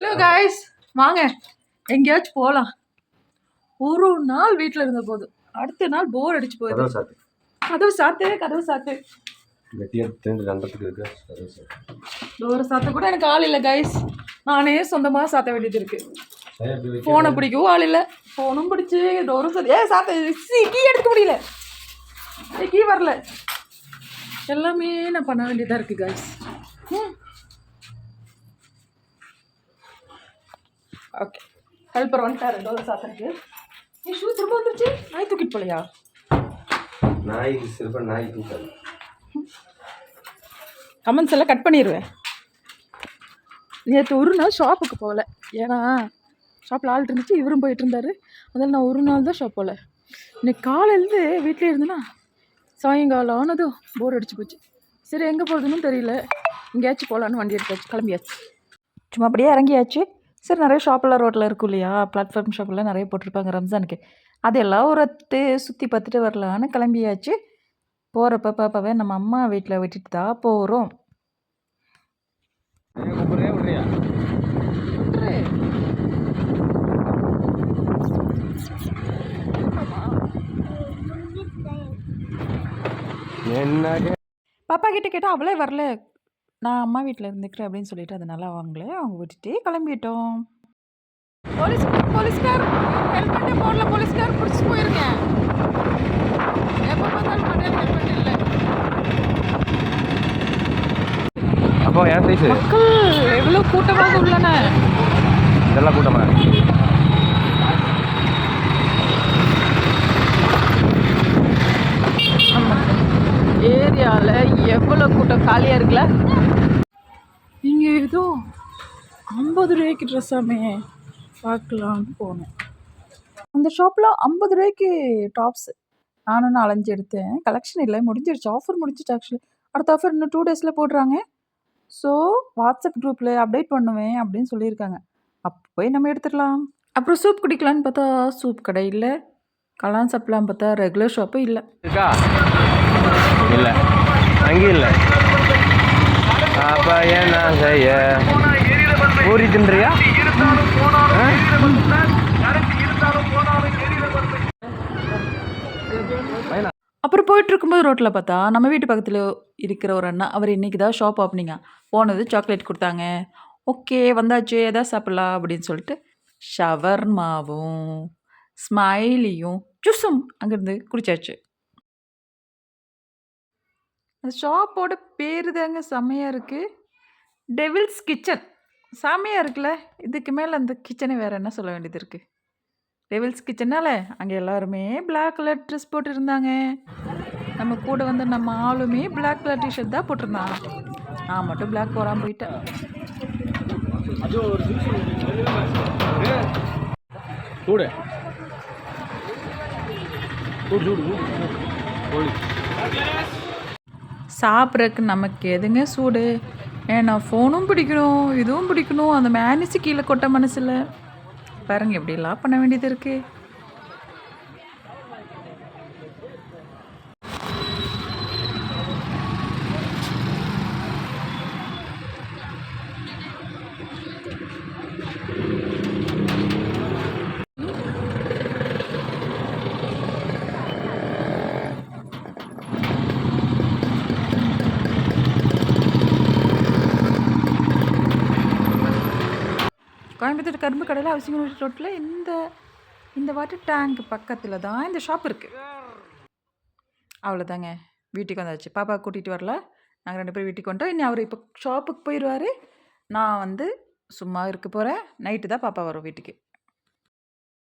Hello guys, வாங்க எங்கேயாச்சும் போகலாம். ஒரு நாள் வீட்டில் இருந்த போதும் அடுத்த நாள் போர் அடிச்சு போகுது. கதவு சாத்து டோரை சாத்த கூட எனக்கு ஆள் இல்லை காய்ஸ். நானே சொந்தமாக சாத்த வேண்டியது இருக்கு. ஃபோனை பிடிக்கவும் ஆள் இல்லை. ஃபோனும் பிடிச்சி டோரும் சாத்த கீ எடுக்க முடியல. கீ வரல. எல்லாமே நான் பண்ண வேண்டியதாக இருக்கு காய்ஸ். ஓகே, ஹெல்ப்பர் வந்துட்டாரு டோரை சாத்துறதுக்கு. நீ ஷூ திரும்ப வந்துருச்சு. நாய் தூக்கிட்டு போலையா? நாய் தூக்காது. கமெண்ட்ஸ் எல்லாம் கட் பண்ணிடுவேன். நேற்று ஒரு நாள் ஷாப்புக்கு போகல. ஏன்னா ஷாப்பில் ஆள் இருந்துச்சு, இவரும் போயிட்டு இருந்தார். அதில் நான் ஒரு நாள் தான் ஷாப் போகல. இன்னைக்கு காலையிலேருந்து வீட்டிலே இருந்தேன்னா சாயங்காலம் ஆனதும் போர் அடிச்சு போச்சு. சரி எங்கே போகிறதுன்னு தெரியல. எங்கேயாச்சும் போகலான்னு வண்டி எடுத்தாச்சு, கிளம்பியாச்சு. சும்மா அப்படியே இறங்கியாச்சு. சரி, நிறைய ஷாப்பெல்லாம் ரோட்டில் இருக்கும் இல்லையா, பிளாட்ஃபார்ம் ஷாப்பெல்லாம் நிறைய போட்டிருப்பாங்க ரம்ஜானுக்கு. அதெல்லாம் ஒரு சுற்றி பார்த்துட்டு வரலான்னு கிளம்பியாச்சு. போகிறப்ப பாப்பாவே நம்ம அம்மா வீட்டில் விட்டுட்டு தான் போகிறோம். பாப்பா கிட்ட கேட்டால் அவளே வரல, நான் அம்மா வீட்டில் இருந்துக்கிறேன் அப்படின்னு சொல்லிட்டு அதனால அவங்க விட்டுட்டு கிளம்பிட்டோம். போலீஸ்கார் ஹெல்மெட்டே போடல. போலீஸ்கார் பிடிச்சி போயிருங்க. எப்போ பார்த்தாலும் மண்டையில் ஹெல்மெட் இல்லை. அப்போ ஏன் சைஸ் மக்கள் எவ்வளோ கூட்டமாக உள்ளன. இதெல்லாம் கூட்டமாக ஏரியாவில் எவ்வளோ கூட்டம் காலியாக இருக்குல்ல. இங்கே ஏதோ 50 ரூபாய்க்கு ட்ரெஸ்ஸாமே பார்க்கலான்னு போனேன். அந்த ஷாப்பில் 50 ரூபாய்க்கு டாப்ஸு. நானும் 4-5 எடுத்தேன். கலெக்ஷன் இல்லை, முடிஞ்சிடுச்சு. ஆஃபர் முடிஞ்சிச்சு. ஆக்சுவலி அடுத்த ஆஃபர் இன்னும் 2 டேஸில் போடுறாங்க. ஸோ வாட்ஸ்அப் குரூப்பில் அப்டேட் பண்ணுவேன் அப்படின்னு சொல்லியிருக்காங்க. அப்போ போய் நம்ம எடுத்துடலாம். அப்புறம் சூப் குடிக்கலான்னு பார்த்தா சூப் கடை இல்லை. கலான் சாப்பிடலாம் பார்த்தா ரெகுலர் ஷாப்பும் இல்லை. இல்லை, அங்கேயும் இல்லை. அப்போ என்ன செய்ய? பூரி தின்றியா? அப்புறம் போயிட்டு இருக்கும்போது ரோட்டில் பார்த்தா நம்ம வீட்டு பக்கத்தில் இருக்கிற ஒரு அண்ணா, அவர் இன்றைக்கி தான் ஷாப் ஓப்பனிங்க. போனது சாக்லேட் கொடுத்தாங்க. ஓகே வந்தாச்சு, எதாவது சாப்பிட்லாம் அப்படின்னு சொல்லிட்டு ஷவர்மாவும் ஸ்மைலியும் ஜூஸும் அங்கேருந்து குடிச்சாச்சு. அந்த ஷாப்போட பேர் தாங்க செம்மையாக இருக்குது, டெவில்ஸ் கிச்சன். செம்மையாக இருக்குல்ல. இதுக்கு மேலே அந்த கிச்சனை வேறு என்ன சொல்ல வேண்டியது இருக்குது. டெவில்ஸ் கிச்சனால அங்கே எல்லாருமே பிளாக் கலர் ட்ரெஸ் போட்டுருந்தாங்க. நம்ம கூட வந்து நம்ம ஆளுமே பிளாக் கலர் டிஷர்ட் தான் போட்டிருந்தான். நான் மட்டும் பிளாக் போடாமல் போயிட்டேன். சாப்பிட்றதுக்கு நமக்கு எதுங்க சூடு? ஏன்னா ஃபோனும் பிடிக்கணும், இதுவும் பிடிக்கணும். அந்த மேனிச்சு கீழே கொட்ட மனசில் பாருங்க எப்படிலாம் பண்ண வேண்டியது இருக்குது. கோயம்புத்தூர் கரும்பு கடையில் அவசியம் ரோட்டில் இந்த வாட்டர் டேங்க் பக்கத்தில் தான் இந்த ஷாப் இருக்குது. அவ்வளோதாங்க, வீட்டுக்கு வந்தாச்சு. பாப்பா கூட்டிகிட்டு வரல, நாங்கள் 2 பேரும் வீட்டுக்கு வந்துட்டோம். இனி அவர் இப்போ ஷாப்புக்கு போயிடுவார். நான் வந்து சும்மா இருக்க போகிறேன். நைட்டு தான் பாப்பா வரும் வீட்டுக்கு.